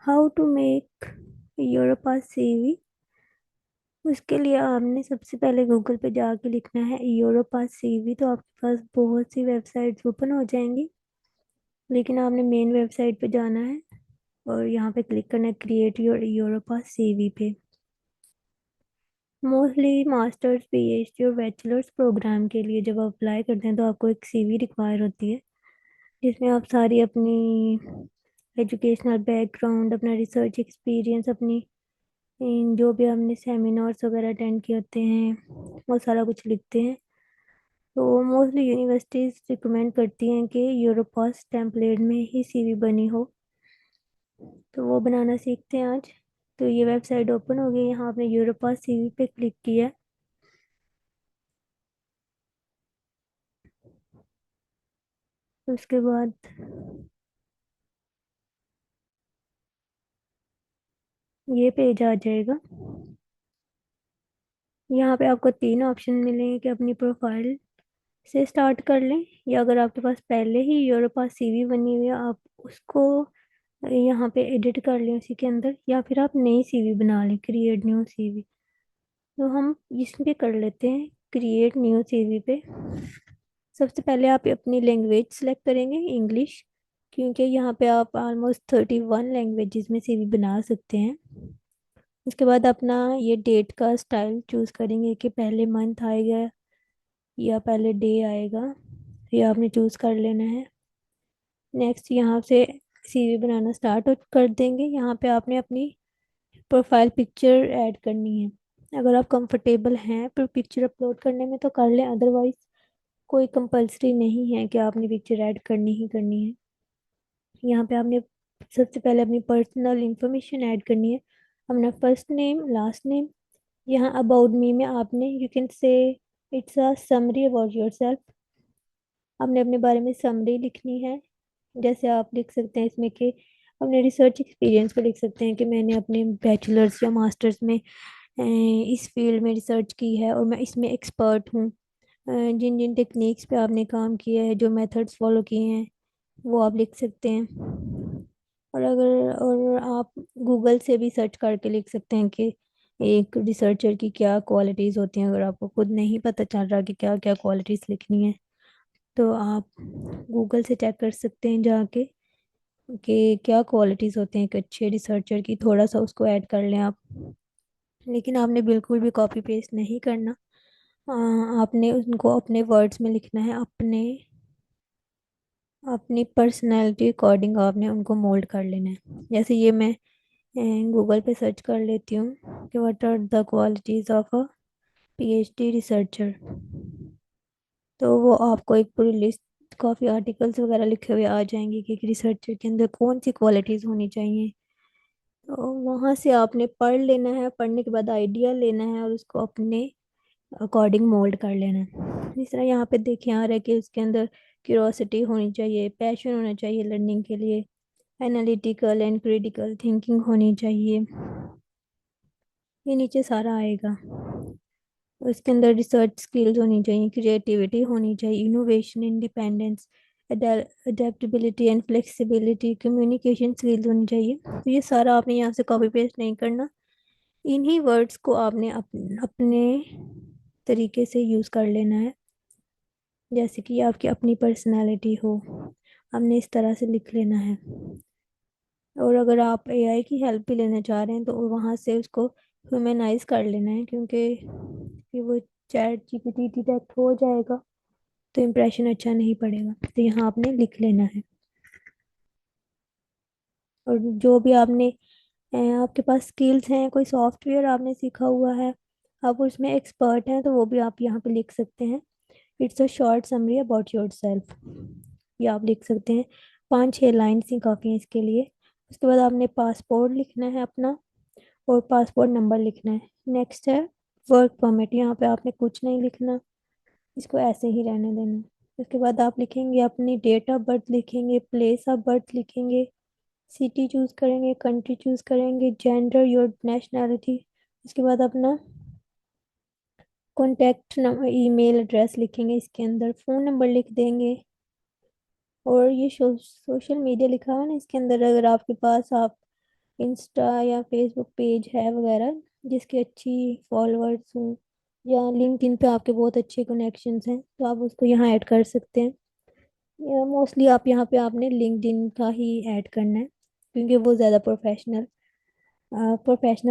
How to make Europass CV. उसके लिए आपने सबसे पहले गूगल पे जाके लिखना है यूरोपास सीवी, तो आपके पास बहुत सी वेबसाइट्स ओपन हो जाएंगी। लेकिन आपने मेन वेबसाइट पे जाना है और यहाँ पे क्लिक करना है क्रिएट योर यूरोपास सीवी पे। मोस्टली मास्टर्स पीएचडी और बैचलर्स प्रोग्राम के लिए जब आप अप्लाई करते हैं तो आपको एक सीवी रिक्वायर होती है, जिसमें आप सारी अपनी एजुकेशनल बैकग्राउंड, अपना रिसर्च एक्सपीरियंस, अपनी जो भी हमने सेमिनार्स वगैरह अटेंड किए होते हैं वो सारा कुछ लिखते हैं। तो मोस्टली यूनिवर्सिटीज रिकमेंड करती हैं कि यूरोपास टेम्पलेट में ही सीवी बनी हो। तो वो बनाना सीखते हैं आज। तो ये वेबसाइट ओपन हो गई, यहाँ आपने यूरोपास सीवी पे क्लिक किया। उसके बाद ये पेज आ जाएगा। यहाँ पे आपको तीन ऑप्शन मिलेंगे कि अपनी प्रोफाइल से स्टार्ट कर लें, या अगर आपके पास पहले ही यूरोपास सीवी बनी हुई है आप उसको यहाँ पे एडिट कर लें उसी के अंदर, या फिर आप नई सीवी बना लें, क्रिएट न्यू सीवी। तो हम इसमें कर लेते हैं क्रिएट न्यू सीवी पे। सबसे पहले आप अपनी लैंग्वेज सेलेक्ट करेंगे इंग्लिश, क्योंकि यहाँ पे आप ऑलमोस्ट 31 लैंग्वेजेस में सीवी बना सकते हैं। उसके बाद अपना ये डेट का स्टाइल चूज करेंगे कि पहले मंथ आएगा या पहले डे आएगा, ये आपने चूज कर लेना है। नेक्स्ट यहाँ से सीवी बनाना स्टार्ट कर देंगे। यहाँ पे आपने अपनी प्रोफाइल पिक्चर ऐड करनी है। अगर आप कंफर्टेबल हैं पर पिक्चर अपलोड करने में तो कर लें, अदरवाइज कोई कंपलसरी नहीं है कि आपने पिक्चर ऐड करनी ही करनी है। यहाँ पे आपने सबसे पहले अपनी पर्सनल इंफॉर्मेशन ऐड करनी है, अपना फर्स्ट नेम, लास्ट नेम। यहाँ अबाउट मी में आपने you can say it's a summary about yourself. आपने अपने बारे में समरी लिखनी है। जैसे आप लिख सकते हैं इसमें कि अपने रिसर्च एक्सपीरियंस को लिख सकते हैं कि मैंने अपने बैचलर्स या मास्टर्स में इस फील्ड में रिसर्च की है और मैं इसमें एक्सपर्ट हूँ। जिन जिन टेक्निक्स पे आपने काम किया है, जो मेथड्स फॉलो किए हैं, वो आप लिख सकते हैं। और आप गूगल से भी सर्च करके लिख सकते हैं कि एक रिसर्चर की क्या क्वालिटीज़ होती हैं। अगर आपको खुद नहीं पता चल रहा कि क्या क्या क्वालिटीज़ लिखनी है, तो आप गूगल से चेक कर सकते हैं जाके कि क्या क्वालिटीज़ होते हैं एक अच्छे रिसर्चर की, थोड़ा सा उसको ऐड कर लें आप। लेकिन आपने बिल्कुल भी कॉपी पेस्ट नहीं करना। आपने उनको अपने वर्ड्स में लिखना है, अपने अपनी पर्सनैलिटी अकॉर्डिंग आपने उनको मोल्ड कर लेना है। जैसे ये मैं गूगल पे सर्च कर लेती हूँ कि what are the qualities of a PhD researcher. तो वो आपको एक पूरी लिस्ट, काफ़ी आर्टिकल्स वगैरह लिखे हुए आ जाएंगे कि एक रिसर्चर के अंदर कौन सी क्वालिटीज़ होनी चाहिए। तो वहाँ से आपने पढ़ लेना है, पढ़ने के बाद आइडिया लेना है और उसको अपने अकॉर्डिंग मोल्ड कर लेना है। इस तरह यहाँ पे देखें आ रहा है कि उसके अंदर क्यूरोसिटी होनी चाहिए, पैशन होना चाहिए लर्निंग के लिए, एनालिटिकल एंड क्रिटिकल थिंकिंग होनी चाहिए। ये नीचे सारा आएगा। उसके अंदर रिसर्च स्किल्स होनी चाहिए, क्रिएटिविटी होनी चाहिए, innovation, independence, adaptability and flexibility, communication skills होनी चाहिए। तो ये सारा आपने यहाँ से कॉपी पेस्ट नहीं करना। इन्हीं वर्ड्स को आपने अपने तरीके से यूज़ कर लेना है। जैसे कि आपकी अपनी पर्सनालिटी हो, हमने इस तरह से लिख लेना है। और अगर आप एआई की हेल्प भी लेना चाह रहे हैं तो वहाँ से उसको ह्यूमनाइज कर लेना है, क्योंकि कि वो चैट जीपीटी डिटेक्ट हो जाएगा तो इम्प्रेशन अच्छा नहीं पड़ेगा। तो यहाँ आपने लिख लेना है। और जो भी आपने आपके पास स्किल्स हैं, कोई सॉफ्टवेयर आपने सीखा हुआ है, आप उसमें एक्सपर्ट हैं, तो वो भी आप यहाँ पे लिख सकते हैं। It's a short summary about your self, ये आप लिख सकते हैं। 5-6 लाइन्स ही काफ़ी हैं इसके लिए। उसके बाद आपने पासपोर्ट लिखना है अपना, और पासपोर्ट नंबर लिखना है। नेक्स्ट है वर्क परमिट, यहाँ पे आपने कुछ नहीं लिखना, इसको ऐसे ही रहने देना है। उसके बाद आप लिखेंगे अपनी डेट ऑफ बर्थ, लिखेंगे प्लेस ऑफ बर्थ, लिखेंगे सिटी चूज करेंगे, कंट्री चूज करेंगे, जेंडर, योर नेशनैलिटी। उसके बाद अपना कॉन्टैक्ट नंबर, ईमेल एड्रेस लिखेंगे, इसके अंदर फ़ोन नंबर लिख देंगे। और ये सोशल मीडिया लिखा हुआ है ना इसके अंदर, अगर आपके पास आप इंस्टा या फेसबुक पेज है वगैरह जिसकी अच्छी फॉलोअर्स हों, या लिंक्डइन पे आपके बहुत अच्छे कनेक्शंस हैं तो आप उसको यहाँ ऐड कर सकते हैं। या मोस्टली आप यहाँ पे आपने लिंक्डइन का ही ऐड करना है क्योंकि वो ज़्यादा प्रोफेशनल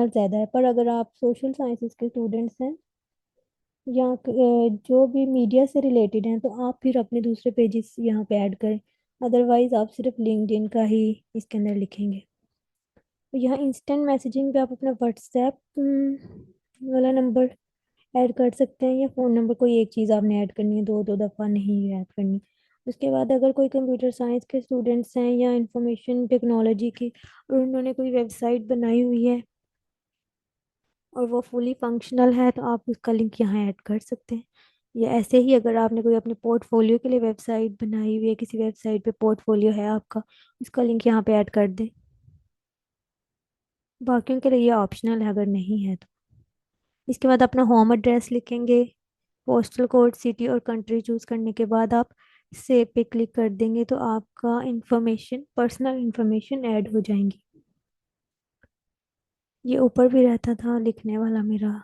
ज़्यादा है। पर अगर आप सोशल साइंसेज के स्टूडेंट्स हैं या जो भी मीडिया से रिलेटेड हैं तो आप फिर अपने दूसरे पेजेस यहाँ पे ऐड करें। अदरवाइज आप सिर्फ लिंक्डइन का ही इसके अंदर लिखेंगे। तो यहाँ इंस्टेंट मैसेजिंग पे आप अपना व्हाट्सएप वाला नंबर ऐड कर सकते हैं, या फ़ोन नंबर, कोई एक चीज़ आपने ऐड करनी है, दो दो दफ़ा नहीं ऐड करनी। उसके बाद अगर कोई कंप्यूटर साइंस के स्टूडेंट्स हैं या इंफॉर्मेशन टेक्नोलॉजी की और उन्होंने कोई वेबसाइट बनाई हुई है और वो फुली फंक्शनल है तो आप उसका लिंक यहाँ ऐड कर सकते हैं। या ऐसे ही अगर आपने कोई अपने पोर्टफोलियो के लिए वेबसाइट बनाई हुई है, किसी वेबसाइट पे पोर्टफोलियो है आपका, उसका लिंक यहाँ पे ऐड कर दें। बाकियों के लिए ये ऑप्शनल है अगर नहीं है तो। इसके बाद अपना होम एड्रेस लिखेंगे, पोस्टल कोड, सिटी और कंट्री चूज करने के बाद आप सेव पे क्लिक कर देंगे तो आपका इंफॉर्मेशन, पर्सनल इंफॉर्मेशन ऐड हो जाएंगी। ये ऊपर भी रहता था लिखने वाला मेरा,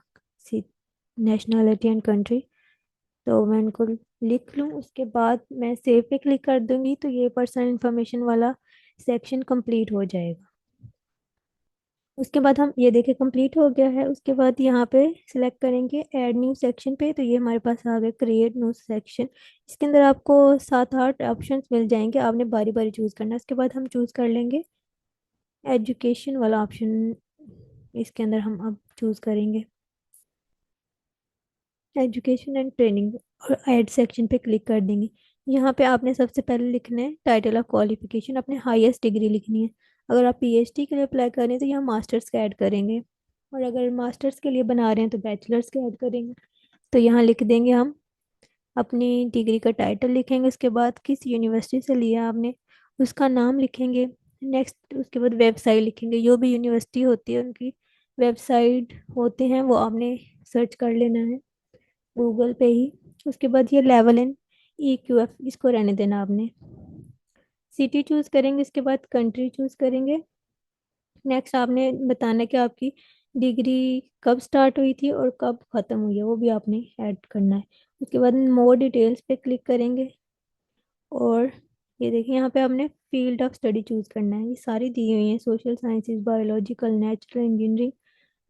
नेशनलिटी एंड कंट्री, तो मैं इनको लिख लूँ उसके बाद मैं सेव पे क्लिक कर दूंगी तो ये पर्सनल इंफॉर्मेशन वाला सेक्शन कंप्लीट हो जाएगा। उसके बाद हम ये देखें कंप्लीट हो गया है। उसके बाद यहाँ पे सिलेक्ट करेंगे ऐड न्यू सेक्शन पे, तो ये हमारे पास आ गया क्रिएट न्यू सेक्शन। इसके अंदर आपको 7-8 ऑप्शंस मिल जाएंगे, आपने बारी बारी चूज करना है। उसके बाद हम चूज कर लेंगे एजुकेशन वाला ऑप्शन, इसके अंदर हम अब चूज करेंगे एजुकेशन एंड ट्रेनिंग और ऐड सेक्शन पे क्लिक कर देंगे। यहाँ पे आपने सबसे पहले लिखना है टाइटल ऑफ क्वालिफिकेशन, अपने हाईएस्ट डिग्री लिखनी है। अगर आप पीएचडी के लिए अप्लाई कर रहे हैं तो यहाँ मास्टर्स का ऐड करेंगे, और अगर मास्टर्स के लिए बना रहे हैं तो बैचलर्स का ऐड करेंगे। तो यहाँ लिख देंगे हम अपनी डिग्री का टाइटल लिखेंगे, उसके बाद किस यूनिवर्सिटी से लिया आपने उसका नाम लिखेंगे। नेक्स्ट उसके बाद वेबसाइट लिखेंगे, जो भी यूनिवर्सिटी होती है उनकी वेबसाइट होते हैं वो आपने सर्च कर लेना है गूगल पे ही। उसके बाद ये लेवल इन EQF इसको रहने देना आपने। सिटी चूज करेंगे, इसके बाद कंट्री चूज करेंगे। नेक्स्ट आपने बताना है कि आपकी डिग्री कब स्टार्ट हुई थी और कब खत्म हुई है, वो भी आपने ऐड करना है। उसके बाद मोर डिटेल्स पे क्लिक करेंगे और ये देखिए यहाँ पे आपने फील्ड ऑफ स्टडी चूज करना है। ये सारी दी हुई है, social sciences, biological, natural, engineering,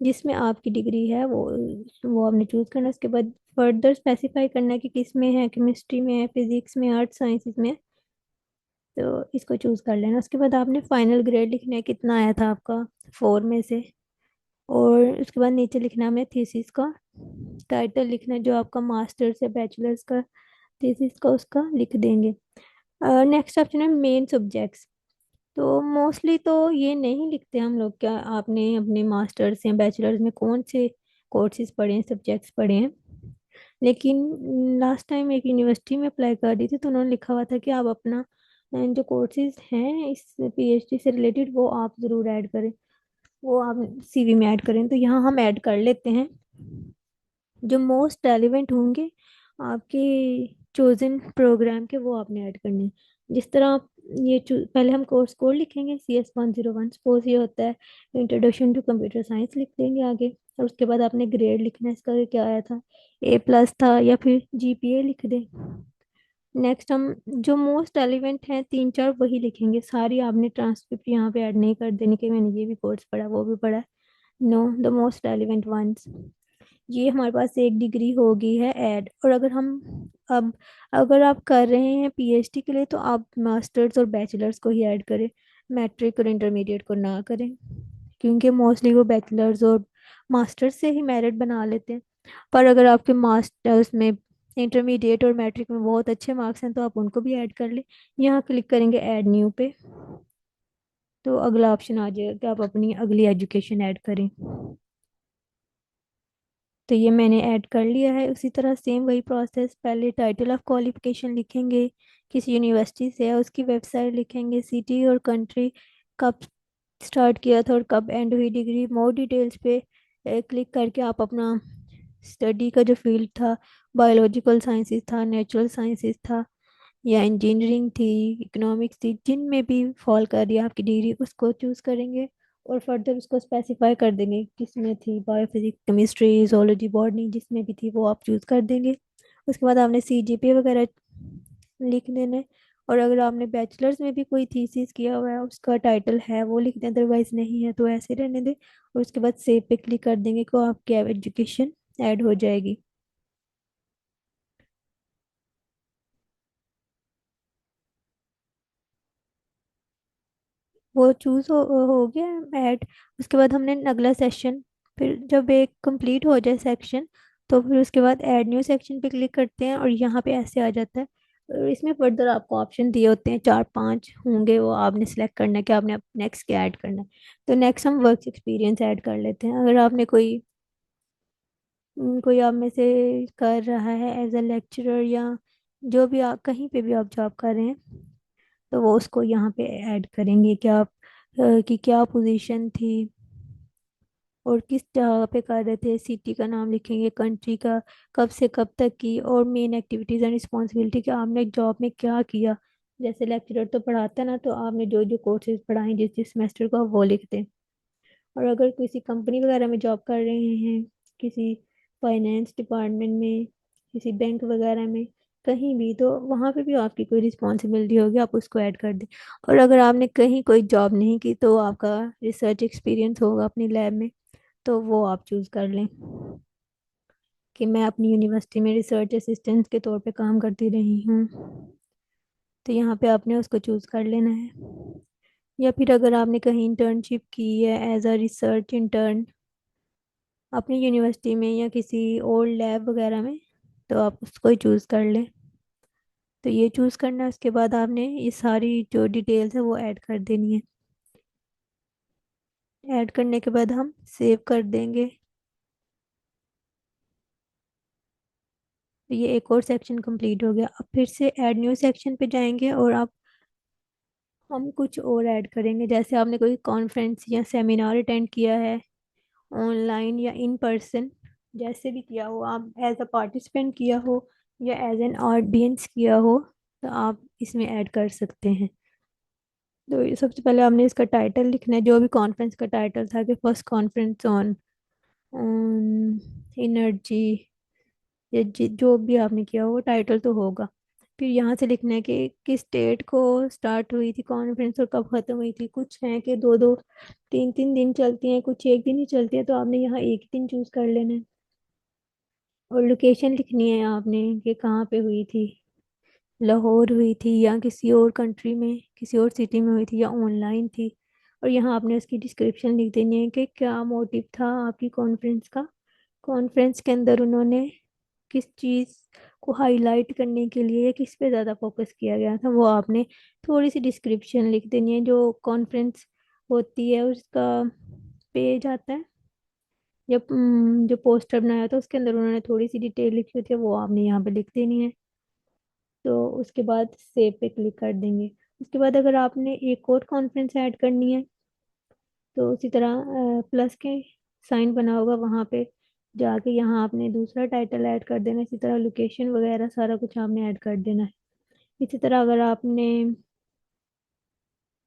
जिसमें आपकी डिग्री है वो आपने चूज करना है। उसके बाद फर्दर स्पेसिफाई करना है कि किस में है, केमिस्ट्री में है, फिजिक्स में, आर्ट साइंसेज में, तो इसको चूज कर लेना। उसके बाद आपने फाइनल ग्रेड लिखना है, कितना आया था आपका 4 में से। और उसके बाद नीचे लिखना है हमें थीसिस का टाइटल लिखना है, जो आपका मास्टर्स या बैचलर्स का थीसिस का उसका लिख देंगे। नेक्स्ट ऑप्शन है मेन सब्जेक्ट्स। तो मोस्टली तो ये नहीं लिखते हम लोग, क्या आपने अपने मास्टर्स या बैचलर्स में कौन से कोर्सेज पढ़े हैं, सब्जेक्ट्स पढ़े हैं। लेकिन लास्ट टाइम एक यूनिवर्सिटी में अप्लाई कर रही थी तो उन्होंने लिखा हुआ था कि आप अपना जो कोर्सेज हैं इस पीएचडी से रिलेटेड वो आप ज़रूर ऐड करें, वो आप सीवी में ऐड करें। तो यहाँ हम ऐड कर लेते हैं जो मोस्ट रेलिवेंट होंगे आपके चोजन प्रोग्राम के, वो आपने ऐड करने हैं। जिस तरह आप पहले हम कोर्स कोड लिखेंगे CS 101, सपोज ये होता है इंट्रोडक्शन टू कंप्यूटर साइंस, लिख देंगे आगे। और उसके बाद आपने ग्रेड लिखना है, इसका क्या आया था, A+ था, या फिर GPA लिख दें। नेक्स्ट हम जो मोस्ट रेलिवेंट हैं 3-4 वही लिखेंगे, सारी आपने ट्रांसक्रिप्ट यहाँ पे ऐड नहीं कर देनी कि मैंने ये भी कोर्स पढ़ा वो भी पढ़ा। No, the most relevant ones. ये हमारे पास एक डिग्री होगी है ऐड। और अगर हम अब अगर आप कर रहे हैं पीएचडी के लिए तो आप मास्टर्स और बैचलर्स को ही ऐड करें, मैट्रिक और इंटरमीडिएट को ना करें, क्योंकि मोस्टली वो बैचलर्स और मास्टर्स से ही मेरिट बना लेते हैं। पर अगर आपके मास्टर्स में, इंटरमीडिएट और मैट्रिक में बहुत अच्छे मार्क्स हैं तो आप उनको भी ऐड कर लें। यहाँ क्लिक करेंगे ऐड न्यू पे, तो अगला ऑप्शन आ जाएगा कि आप अपनी अगली एजुकेशन ऐड करें। तो ये मैंने ऐड कर लिया है। उसी तरह सेम वही प्रोसेस, पहले टाइटल ऑफ क्वालिफिकेशन लिखेंगे, किस यूनिवर्सिटी से है उसकी वेबसाइट लिखेंगे, सिटी और कंट्री, कब स्टार्ट किया था और कब एंड हुई डिग्री। मोर डिटेल्स पे क्लिक करके आप अपना स्टडी का जो फील्ड था, बायोलॉजिकल साइंसेस था, नेचुरल साइंसेस था, या इंजीनियरिंग थी, इकोनॉमिक्स थी, जिनमें भी फॉल कर रही है आपकी डिग्री उसको चूज करेंगे। और फर्दर उसको स्पेसिफाई कर देंगे किसमें थी, बायोफिजिक्स, केमिस्ट्री, zoology, बॉटनी, जिसमें भी थी वो आप चूज कर देंगे। उसके बाद आपने CGPA वगैरह लिख देने। और अगर आपने बैचलर्स में भी कोई थीसिस किया हुआ है उसका टाइटल है वो लिख दें, अदरवाइज नहीं है तो ऐसे रहने दें। और उसके बाद सेव पे क्लिक कर देंगे को आपकी एजुकेशन ऐड हो जाएगी। वो चूज हो गया ऐड। उसके बाद हमने अगला सेशन, फिर जब एक कंप्लीट हो जाए सेक्शन तो फिर उसके बाद ऐड न्यू सेक्शन पे क्लिक करते हैं और यहाँ पे ऐसे आ जाता है। और इसमें फर्दर आपको ऑप्शन दिए होते हैं, 4 5 होंगे, वो आपने सेलेक्ट करना है कि आपने नेक्स्ट क्या ऐड करना है। तो नेक्स्ट हम वर्क एक्सपीरियंस ऐड कर लेते हैं। अगर आपने कोई आप में से कर रहा है एज अ लेक्चरर या जो भी आप कहीं पे भी आप जॉब कर रहे हैं तो वो उसको यहाँ पे ऐड करेंगे कि आप कि क्या पोजीशन थी और किस जगह पे कर रहे थे, सिटी का नाम लिखेंगे, कंट्री का, कब से कब तक की, और मेन एक्टिविटीज़ एंड रिस्पॉन्सिबिलिटी कि आपने जॉब में क्या किया। जैसे लेक्चरर तो पढ़ाता है ना, तो आपने जो जो कोर्सेज पढ़ाए जिस जिस सेमेस्टर को आप वो लिख दें। और अगर किसी कंपनी वगैरह में जॉब कर रहे हैं, किसी फाइनेंस डिपार्टमेंट में, किसी बैंक वगैरह में, कहीं भी, तो वहाँ पे भी आपकी कोई रिस्पॉन्सिबिलिटी होगी आप उसको ऐड कर दें। और अगर आपने कहीं कोई जॉब नहीं की तो आपका रिसर्च एक्सपीरियंस होगा अपनी लैब में, तो वो आप चूज कर लें कि मैं अपनी यूनिवर्सिटी में रिसर्च असिस्टेंट के तौर पे काम करती रही हूँ, तो यहाँ पे आपने उसको चूज कर लेना है। या फिर अगर आपने कहीं इंटर्नशिप की है एज अ रिसर्च इंटर्न अपनी यूनिवर्सिटी में या किसी और लैब वगैरह में, तो आप उसको ही चूज कर लें। तो ये चूज करना है, उसके बाद आपने ये सारी जो डिटेल्स है वो ऐड कर देनी है। ऐड करने के बाद हम सेव कर देंगे। तो ये एक और सेक्शन कंप्लीट हो गया। अब फिर से ऐड न्यू सेक्शन पे जाएंगे और आप हम कुछ और ऐड करेंगे। जैसे आपने कोई कॉन्फ्रेंस या सेमिनार अटेंड किया है, ऑनलाइन या इन पर्सन, जैसे भी किया हो, आप एज अ पार्टिसिपेंट किया हो या एज एन ऑडियंस किया हो, तो आप इसमें ऐड कर सकते हैं। तो ये सबसे पहले आपने इसका टाइटल लिखना है, जो भी कॉन्फ्रेंस का टाइटल था कि फर्स्ट कॉन्फ्रेंस ऑन एनर्जी, या जो भी आपने किया हो वो टाइटल तो होगा। फिर यहाँ से लिखना है कि किस डेट को स्टार्ट हुई थी कॉन्फ्रेंस और कब खत्म हुई थी। कुछ हैं कि 2 2 3 3 दिन चलती हैं, कुछ एक दिन ही चलती है, तो आपने यहाँ एक ही दिन चूज कर लेना है। और लोकेशन लिखनी है आपने कि कहाँ पे हुई थी, लाहौर हुई थी या किसी और कंट्री में, किसी और सिटी में हुई थी या ऑनलाइन थी। और यहाँ आपने उसकी डिस्क्रिप्शन लिख देनी है कि क्या मोटिव था आपकी कॉन्फ्रेंस का, कॉन्फ्रेंस के अंदर उन्होंने किस चीज़ को हाईलाइट करने के लिए या किस पे ज़्यादा फोकस किया गया था, वो आपने थोड़ी सी डिस्क्रिप्शन लिख देनी है। जो कॉन्फ्रेंस होती है उसका पेज आता है या जो पोस्टर बनाया था उसके अंदर उन्होंने थोड़ी सी डिटेल लिखी होती है, वो आपने यहाँ पे लिख देनी है। तो उसके बाद सेव पे क्लिक कर देंगे। उसके बाद अगर आपने एक और कॉन्फ्रेंस ऐड करनी है तो उसी तरह प्लस के साइन बना होगा वहाँ पे जाके यहाँ आपने दूसरा टाइटल ऐड कर देना। इसी तरह लोकेशन वगैरह सारा कुछ आपने ऐड कर देना है। इसी तरह अगर आपने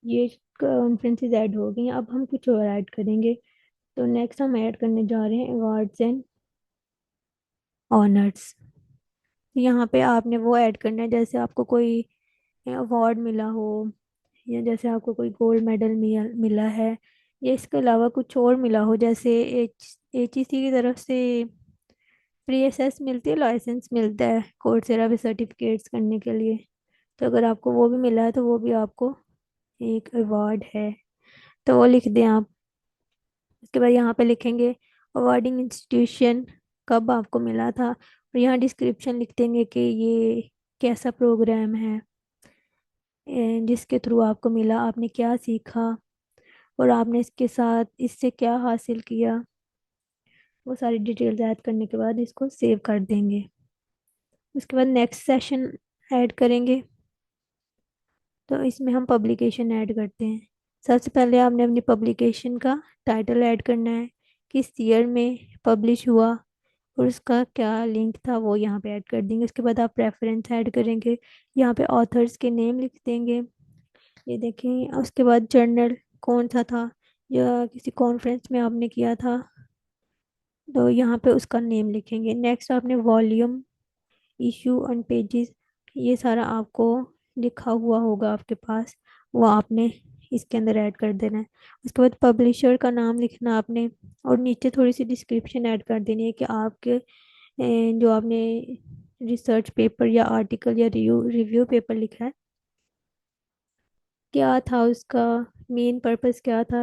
ये कॉन्फ्रेंसेस ऐड हो गई, अब हम कुछ और ऐड करेंगे। तो नेक्स्ट हम ऐड करने जा रहे हैं अवार्ड्स एंड ऑनर्स। यहाँ पे आपने वो ऐड करना है जैसे आपको कोई अवार्ड मिला हो, या जैसे आपको कोई गोल्ड मेडल मिला है, या इसके अलावा कुछ और मिला हो, जैसे HEC की तरफ से प्री एसएस मिलती है, लाइसेंस मिलता है कोर्सेरा पे सर्टिफिकेट्स करने के लिए। तो अगर आपको वो भी मिला है तो वो भी आपको एक अवार्ड है, तो वो लिख दें आप। उसके बाद यहाँ पे लिखेंगे अवार्डिंग इंस्टीट्यूशन, कब आपको मिला था, और यहाँ डिस्क्रिप्शन लिख देंगे कि ये कैसा प्रोग्राम है जिसके थ्रू आपको मिला, आपने क्या सीखा और आपने इसके साथ इससे क्या हासिल किया। वो सारी डिटेल्स ऐड करने के बाद इसको सेव कर देंगे। उसके बाद नेक्स्ट सेशन ऐड करेंगे। तो इसमें हम पब्लिकेशन ऐड करते हैं। सबसे पहले आपने अपनी पब्लिकेशन का टाइटल ऐड करना है, किस ईयर में पब्लिश हुआ और उसका क्या लिंक था वो यहाँ पे ऐड कर देंगे। उसके बाद आप रेफरेंस ऐड करेंगे, यहाँ पे ऑथर्स के नेम लिख देंगे, ये देखें। उसके बाद जर्नल कौन सा था, या किसी कॉन्फ्रेंस में आपने किया था, तो यहाँ पे उसका नेम लिखेंगे। नेक्स्ट आपने वॉल्यूम, इशू एंड पेजेस, ये सारा आपको लिखा हुआ होगा आपके पास, वो आपने इसके अंदर ऐड कर देना है। उसके बाद पब्लिशर का नाम लिखना आपने, और नीचे थोड़ी सी डिस्क्रिप्शन ऐड कर देनी है कि आपके जो आपने रिसर्च पेपर या आर्टिकल या रिव्यू रिव्यू पेपर लिखा है, क्या था उसका मेन पर्पस, क्या था।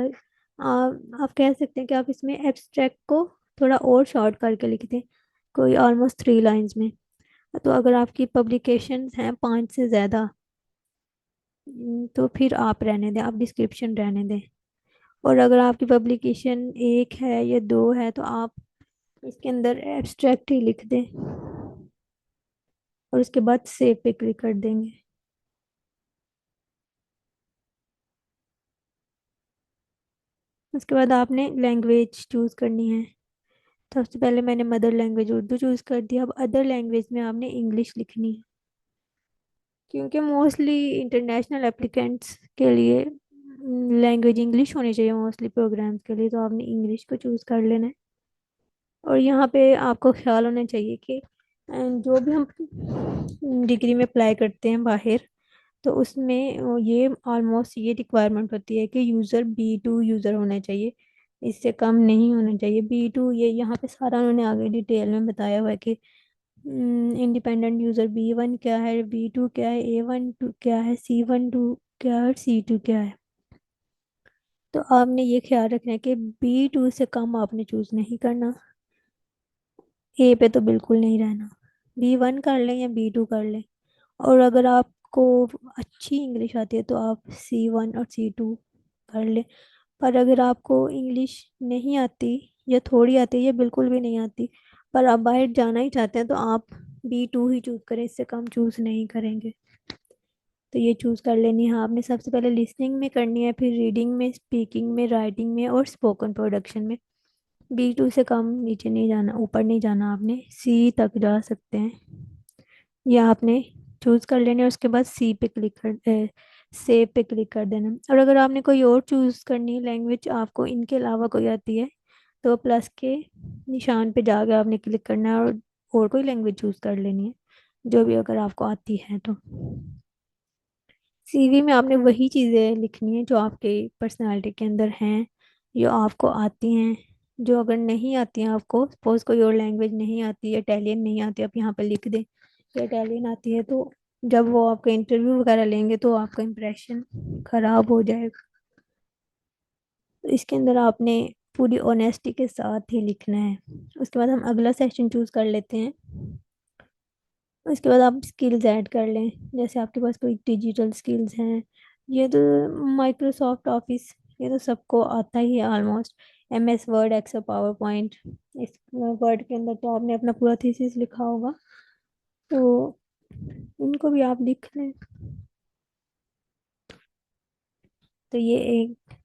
आप कह सकते हैं कि आप इसमें एब्स्ट्रैक्ट को थोड़ा और शॉर्ट करके लिख दें, कोई ऑलमोस्ट 3 लाइंस में। तो अगर आपकी पब्लिकेशंस हैं 5 से ज़्यादा, तो फिर आप रहने दें, आप डिस्क्रिप्शन रहने दें। और अगर आपकी पब्लिकेशन एक है या दो है, तो आप इसके अंदर एब्स्ट्रैक्ट ही लिख दें, और उसके बाद सेव पे क्लिक कर देंगे। उसके बाद आपने लैंग्वेज चूज़ करनी है। सबसे पहले मैंने मदर लैंग्वेज उर्दू चूज़ कर दिया। अब अदर लैंग्वेज में आपने इंग्लिश लिखनी है, क्योंकि मोस्टली इंटरनेशनल एप्लीकेंट्स के लिए लैंग्वेज इंग्लिश होनी चाहिए मोस्टली प्रोग्राम्स के लिए, तो आपने इंग्लिश को चूज़ कर लेना है। और यहाँ पे आपको ख्याल होना चाहिए कि जो भी हम डिग्री में अप्लाई करते हैं बाहर, तो उसमें ये ऑलमोस्ट ये रिक्वायरमेंट होती है कि यूज़र B2 यूज़र होना चाहिए, इससे कम नहीं होना चाहिए। B2 ये यहाँ पे सारा उन्होंने आगे डिटेल में बताया हुआ है कि इंडिपेंडेंट यूज़र B1 क्या है, B2 क्या है, A1 क्या है, C1 क्या है और C2 क्या है। तो आपने ये ख्याल रखना है कि B2 से कम आपने चूज़ नहीं करना, ए पे तो बिल्कुल नहीं रहना। B1 कर लें या B2 कर लें। और अगर आपको अच्छी इंग्लिश आती है तो आप C1 और C2 कर लें। पर अगर आपको इंग्लिश नहीं आती, या थोड़ी आती है या बिल्कुल भी नहीं आती, पर आप बाहर जाना ही चाहते हैं, तो आप B2 ही चूज़ करें, इससे कम चूज़ नहीं करेंगे। तो ये चूज़ कर लेनी है आपने। सबसे पहले लिसनिंग में करनी है, फिर रीडिंग में, स्पीकिंग में, राइटिंग में और स्पोकन प्रोडक्शन में। B2 से कम नीचे नहीं जाना, ऊपर नहीं जाना, आपने C तक जा सकते हैं। ये आपने चूज कर लेने, और उसके बाद सी पे क्लिक कर सेव पे क्लिक कर देना। और अगर आपने कोई और चूज करनी है लैंग्वेज, आपको इनके अलावा कोई आती है, तो प्लस के निशान पे जाकर आपने क्लिक करना है, और कोई लैंग्वेज चूज कर लेनी है, जो भी अगर आपको आती है तो। सीवी में आपने वही चीज़ें लिखनी है जो आपके पर्सनालिटी के अंदर हैं, जो आपको आती हैं। जो अगर नहीं आती हैं आपको, सपोज कोई और लैंग्वेज नहीं आती, इटालियन नहीं आती, आप यहाँ पे लिख दें कि इटालियन आती है, तो जब वो आपका इंटरव्यू वगैरह लेंगे तो आपका इंप्रेशन खराब हो जाएगा। तो इसके अंदर आपने पूरी ऑनेस्टी के साथ ही लिखना है। उसके बाद हम अगला सेक्शन चूज कर लेते हैं। उसके बाद आप स्किल्स ऐड कर लें, जैसे आपके पास कोई डिजिटल स्किल्स हैं। ये तो माइक्रोसॉफ्ट ऑफिस, ये तो सबको आता ही है almost. MS Word, Excel, PowerPoint. इस वर्ड के अंदर तो आपने अपना पूरा थीसिस लिखा होगा, तो इनको भी आप लिख लें। तो ये एक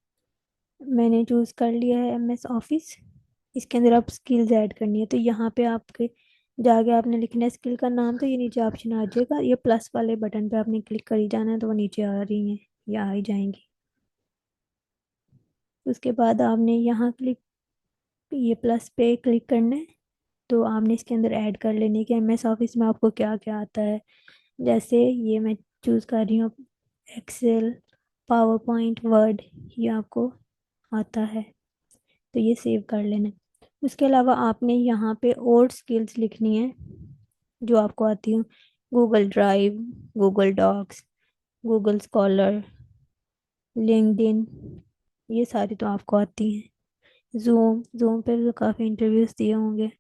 मैंने चूज कर लिया है MS ऑफिस। इसके अंदर आप स्किल्स ऐड करनी है, तो यहाँ पे आपके जाके आपने लिखना है स्किल का नाम, तो ये नीचे ऑप्शन आ जाएगा, ये प्लस वाले बटन पे आपने क्लिक कर ही जाना है, तो वो नीचे आ रही हैं या आ ही जाएंगी। उसके बाद आपने यहाँ क्लिक, ये प्लस पे क्लिक करना है, तो आपने इसके अंदर ऐड कर लेने कि MS ऑफिस में आपको क्या क्या आता है। जैसे ये मैं चूज़ कर रही हूँ, एक्सेल, पावर पॉइंट, वर्ड, ये आपको आता है, तो ये सेव कर लेना। उसके अलावा आपने यहाँ पे और स्किल्स लिखनी है जो आपको आती हो। Google Drive, Google Docs, Google Scholar, LinkedIn, ये सारी तो आपको आती हैं। जूम, जूम पे तो काफ़ी इंटरव्यूज दिए होंगे।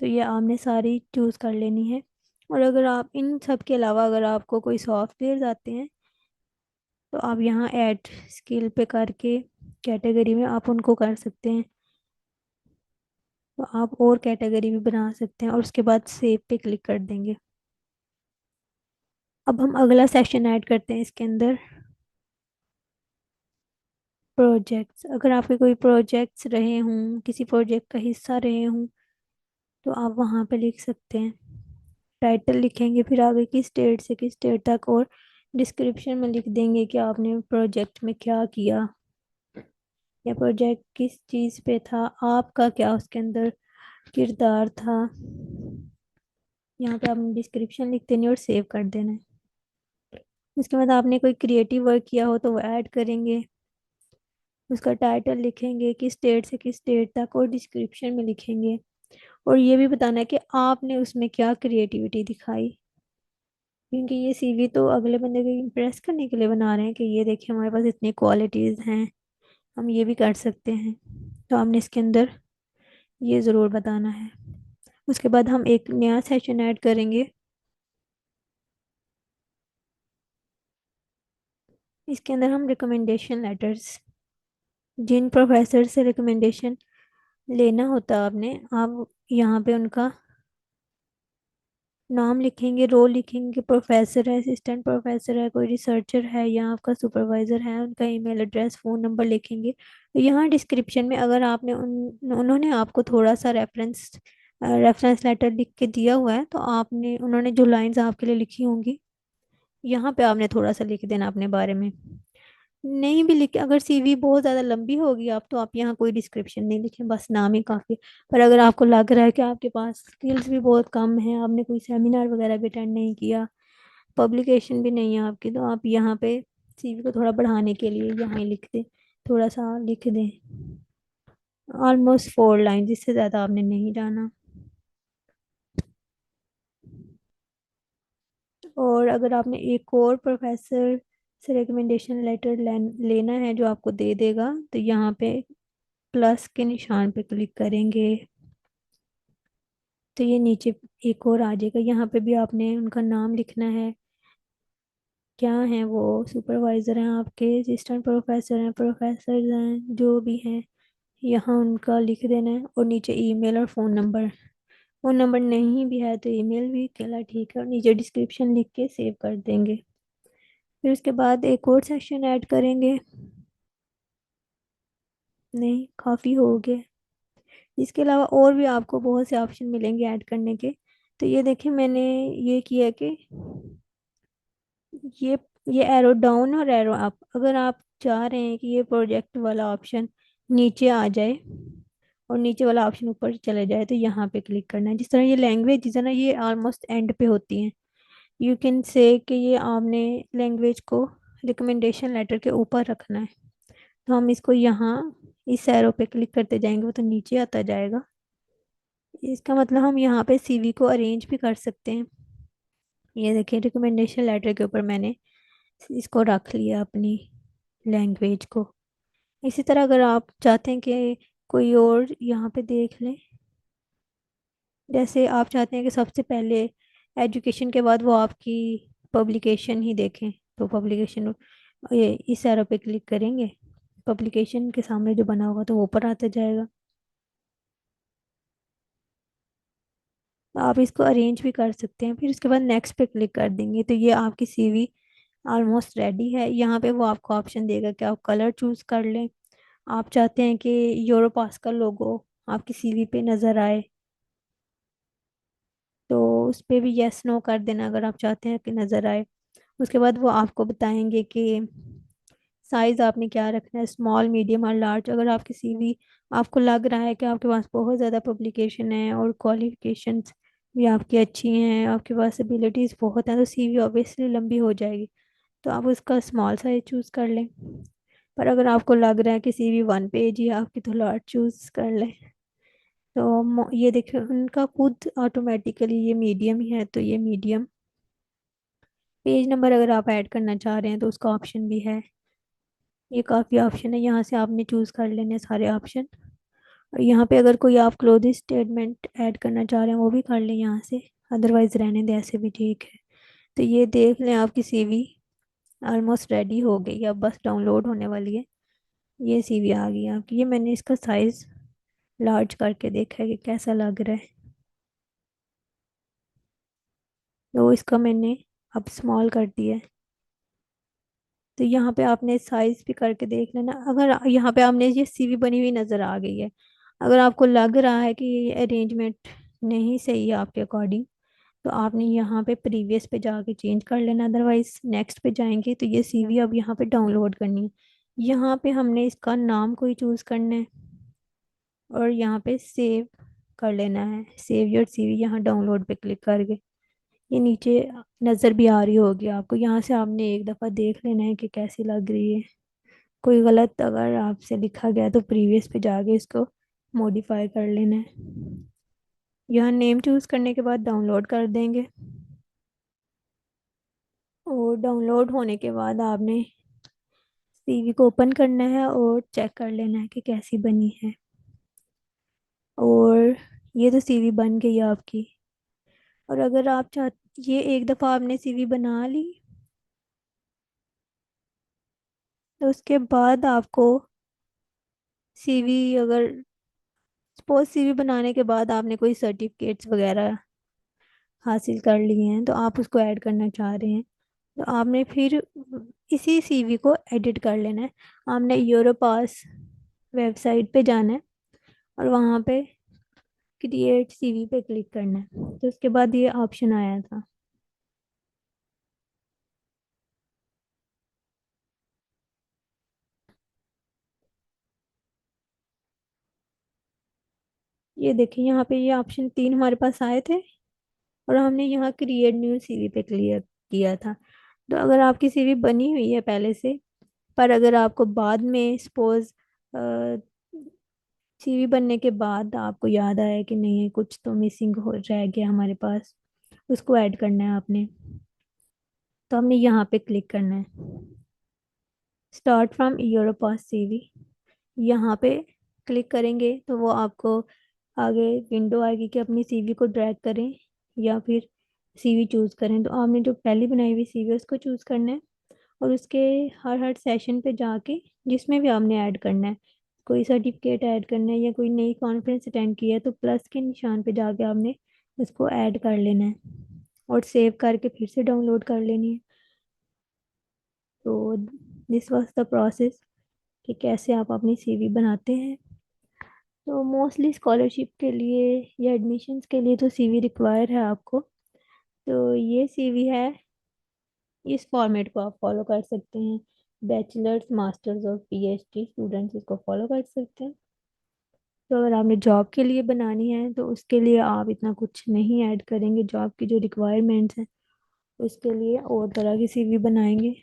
तो ये आपने सारी चूज़ कर लेनी है। और अगर आप इन सब के अलावा अगर आपको कोई सॉफ्टवेयर आते हैं, तो आप यहाँ ऐड स्किल पे करके कैटेगरी में आप उनको कर सकते हैं, तो आप और कैटेगरी भी बना सकते हैं, और उसके बाद सेव पे क्लिक कर देंगे। अब हम अगला सेक्शन ऐड करते हैं इसके अंदर, प्रोजेक्ट्स। अगर आपके कोई प्रोजेक्ट्स रहे हों, किसी प्रोजेक्ट का हिस्सा रहे हों, तो आप वहाँ पे लिख सकते हैं। टाइटल लिखेंगे, फिर आगे किस डेट से किस डेट तक, और डिस्क्रिप्शन में लिख देंगे कि आपने प्रोजेक्ट में क्या किया, या प्रोजेक्ट किस चीज़ पे था, आपका क्या उसके अंदर किरदार था। यहाँ पे आपने डिस्क्रिप्शन लिख देनी और सेव कर देना है। उसके बाद आपने कोई क्रिएटिव वर्क किया हो तो वो ऐड करेंगे, उसका टाइटल लिखेंगे, किस स्टेट से किस स्टेट तक, और डिस्क्रिप्शन में लिखेंगे। और ये भी बताना है कि आपने उसमें क्या क्रिएटिविटी दिखाई, क्योंकि ये सीवी तो अगले बंदे को इम्प्रेस करने के लिए बना रहे हैं कि ये देखिए हमारे पास इतनी क्वालिटीज़ हैं, हम ये भी कर सकते हैं। तो आपने इसके अंदर ये ज़रूर बताना है। उसके बाद हम एक नया सेशन ऐड करेंगे। इसके अंदर हम रिकमेंडेशन लेटर्स, जिन प्रोफेसर से रिकमेंडेशन लेना होता है आपने, आप यहाँ पे उनका नाम लिखेंगे, रोल लिखेंगे, प्रोफेसर है, असिस्टेंट प्रोफेसर है, कोई रिसर्चर है या आपका सुपरवाइजर है, उनका ईमेल एड्रेस, फ़ोन नंबर लिखेंगे। तो यहाँ डिस्क्रिप्शन में अगर आपने उन्होंने आपको थोड़ा सा रेफरेंस लेटर लिख के दिया हुआ है, तो आपने उन्होंने जो लाइंस आपके लिए लिखी होंगी, यहाँ पे आपने थोड़ा सा लिख देना अपने बारे में। नहीं भी लिखे, अगर सीवी बहुत ज़्यादा लंबी होगी आप, तो आप यहाँ कोई डिस्क्रिप्शन नहीं लिखें, बस नाम ही काफ़ी। पर अगर आपको लग रहा है कि आपके पास स्किल्स भी बहुत कम है, आपने कोई सेमिनार वगैरह भी अटेंड नहीं किया, पब्लिकेशन भी नहीं है आपकी, तो आप यहाँ पे सीवी को थोड़ा बढ़ाने के लिए यहाँ ही लिख दें, थोड़ा सा लिख दें, ऑलमोस्ट 4 लाइन, जिससे ज़्यादा आपने नहीं जाना। और अगर आपने एक और प्रोफेसर से रिकमेंडेशन लेटर लेना है जो आपको दे देगा, तो यहाँ पे प्लस के निशान पे क्लिक करेंगे, तो ये नीचे एक और आ जाएगा। यहाँ पे भी आपने उनका नाम लिखना है, क्या है वो, सुपरवाइजर हैं आपके, असिस्टेंट प्रोफेसर हैं, प्रोफेसर हैं, जो भी हैं, यहाँ उनका लिख देना है। और नीचे ईमेल और फ़ोन नंबर, फ़ोन नंबर नहीं भी है तो ईमेल भी चला ठीक है, और नीचे डिस्क्रिप्शन लिख के सेव कर देंगे। फिर उसके बाद एक और सेक्शन ऐड करेंगे। नहीं, काफ़ी हो गए। इसके अलावा और भी आपको बहुत से ऑप्शन मिलेंगे ऐड करने के। तो ये देखिए मैंने ये किया कि ये ये एरो डाउन और एरो अप, अगर आप चाह रहे हैं कि ये प्रोजेक्ट वाला ऑप्शन नीचे आ जाए और नीचे वाला ऑप्शन ऊपर चले जाए, तो यहाँ पे क्लिक करना है। जिस तरह ये लैंग्वेज है ना, ये ऑलमोस्ट एंड पे होती हैं, यू कैन से कि ये आपने लैंग्वेज को रिकमेंडेशन लेटर के ऊपर रखना है। तो हम इसको यहाँ इस एरो पे क्लिक करते जाएंगे, वो तो नीचे आता जाएगा। इसका मतलब हम यहाँ पे सीवी को अरेंज भी कर सकते हैं। ये देखिए रिकमेंडेशन लेटर के ऊपर मैंने इसको रख लिया, अपनी लैंग्वेज को। इसी तरह अगर आप चाहते हैं कि कोई और यहाँ पे देख लें, जैसे आप चाहते हैं कि सबसे पहले एजुकेशन के बाद वो आपकी पब्लिकेशन ही देखें, तो पब्लिकेशन, ये इस एरो पे क्लिक करेंगे, पब्लिकेशन के सामने जो बना होगा तो वो ऊपर आता जाएगा। आप इसको अरेंज भी कर सकते हैं। फिर उसके बाद नेक्स्ट पे क्लिक कर देंगे, तो ये आपकी सीवी ऑलमोस्ट रेडी है। यहाँ पे वो आपको ऑप्शन देगा कि आप कलर चूज कर लें। आप चाहते हैं कि यूरोपास का लोगो आपकी सीवी पे नज़र आए, तो उस पे भी यस नो कर देना अगर आप चाहते हैं कि नज़र आए। उसके बाद वो आपको बताएंगे कि साइज़ आपने क्या रखना है, स्मॉल मीडियम और लार्ज। अगर आपकी सीवी, आपको लग रहा है कि आपके पास बहुत ज़्यादा पब्लिकेशन है और क्वालिफिकेशंस भी आपकी अच्छी हैं, आपके पास एबिलिटीज़ बहुत हैं, तो सीवी ऑब्वियसली लंबी हो जाएगी, तो आप उसका स्मॉल साइज चूज़ कर लें। पर अगर आपको लग रहा है कि सीवी 1 पेज ही है आपकी, तो लार्ज चूज़ कर लें। तो ये देखिए उनका खुद ऑटोमेटिकली ये मीडियम ही है, तो ये मीडियम। पेज नंबर अगर आप ऐड करना चाह रहे हैं तो उसका ऑप्शन भी है। ये काफ़ी ऑप्शन है, यहाँ से आपने चूज़ कर लेने सारे ऑप्शन। और यहाँ पे अगर कोई आप क्लोजिंग स्टेटमेंट ऐड करना चाह रहे हैं वो भी कर लें यहाँ से, अदरवाइज रहने दें ऐसे भी ठीक है। तो ये देख लें आपकी सीवी ऑलमोस्ट रेडी हो गई, अब बस डाउनलोड होने वाली है। ये सीवी आ गई है आपकी। ये मैंने इसका साइज़ लार्ज करके देखा है कि कैसा लग रहा है, तो इसका मैंने अब स्मॉल कर दिया है। तो यहाँ पे आपने साइज भी करके देख लेना। अगर यहाँ पे आपने ये सीवी बनी हुई नज़र आ गई है, अगर आपको लग रहा है कि ये अरेंजमेंट नहीं सही है आपके अकॉर्डिंग, तो आपने यहाँ पे प्रीवियस पे जाके चेंज कर लेना, अदरवाइज नेक्स्ट पे जाएंगे तो ये सीवी अब यहाँ पे डाउनलोड करनी है। यहाँ पे हमने इसका नाम कोई चूज करना है और यहाँ पे सेव कर लेना है, सेव योर सीवी, यहाँ डाउनलोड पे क्लिक करके। ये नीचे नज़र भी आ रही होगी आपको, यहाँ से आपने एक दफ़ा देख लेना है कि कैसी लग रही है। कोई गलत अगर आपसे लिखा गया तो प्रीवियस पे जाके इसको मॉडिफाई कर लेना है। यहाँ नेम चूज करने के बाद डाउनलोड कर देंगे, और डाउनलोड होने के बाद आपने सीवी को ओपन करना है और चेक कर लेना है कि कैसी बनी है। और ये तो सीवी बन गई है आपकी। और अगर आप चाह, ये एक दफ़ा आपने सीवी बना ली तो उसके बाद आपको सीवी, अगर सपोज सीवी बनाने के बाद आपने कोई सर्टिफिकेट्स वगैरह हासिल कर लिए हैं तो आप उसको ऐड करना चाह रहे हैं, तो आपने फिर इसी सीवी को एडिट कर लेना है। आपने यूरोपास वेबसाइट पे जाना है और वहाँ पे क्रिएट सीवी पे क्लिक करना है, तो उसके बाद ये ऑप्शन आया था। ये देखिए यहाँ पे ये ऑप्शन तीन हमारे पास आए थे, और हमने यहाँ क्रिएट न्यू सीवी पे क्लियर किया था। तो अगर आपकी सीवी बनी हुई है पहले से, पर अगर आपको बाद में सपोज सीवी बनने के बाद आपको याद आया कि नहीं कुछ तो मिसिंग हो रह गया हमारे पास, उसको ऐड करना है आपने, तो हमने यहाँ पे क्लिक करना है, start from your pass CV. यहाँ पे क्लिक करेंगे तो वो आपको आगे विंडो आएगी कि अपनी सीवी को ड्रैग करें या फिर सीवी चूज करें। तो आपने जो पहली बनाई हुई सीवी है उसको चूज करना है, और उसके हर हर सेशन पे जाके जिसमें भी आपने ऐड करना है, कोई सर्टिफिकेट ऐड करना है या कोई नई कॉन्फ्रेंस अटेंड की है तो प्लस के निशान पे जाके आपने उसको ऐड कर लेना है और सेव करके फिर से डाउनलोड कर लेनी है। तो दिस वाज द प्रोसेस कि कैसे आप अपनी सीवी बनाते हैं। तो मोस्टली स्कॉलरशिप के लिए या एडमिशन्स के लिए तो सीवी रिक्वायर है आपको। तो ये सीवी है, इस फॉर्मेट को आप फॉलो कर सकते हैं। बैचलर्स, मास्टर्स और पीएचडी स्टूडेंट्स इसको फॉलो कर सकते हैं। तो अगर आपने जॉब के लिए बनानी है तो उसके लिए आप इतना कुछ नहीं ऐड करेंगे, जॉब की जो रिक्वायरमेंट्स हैं उसके लिए और तरह की सीवी बनाएंगे।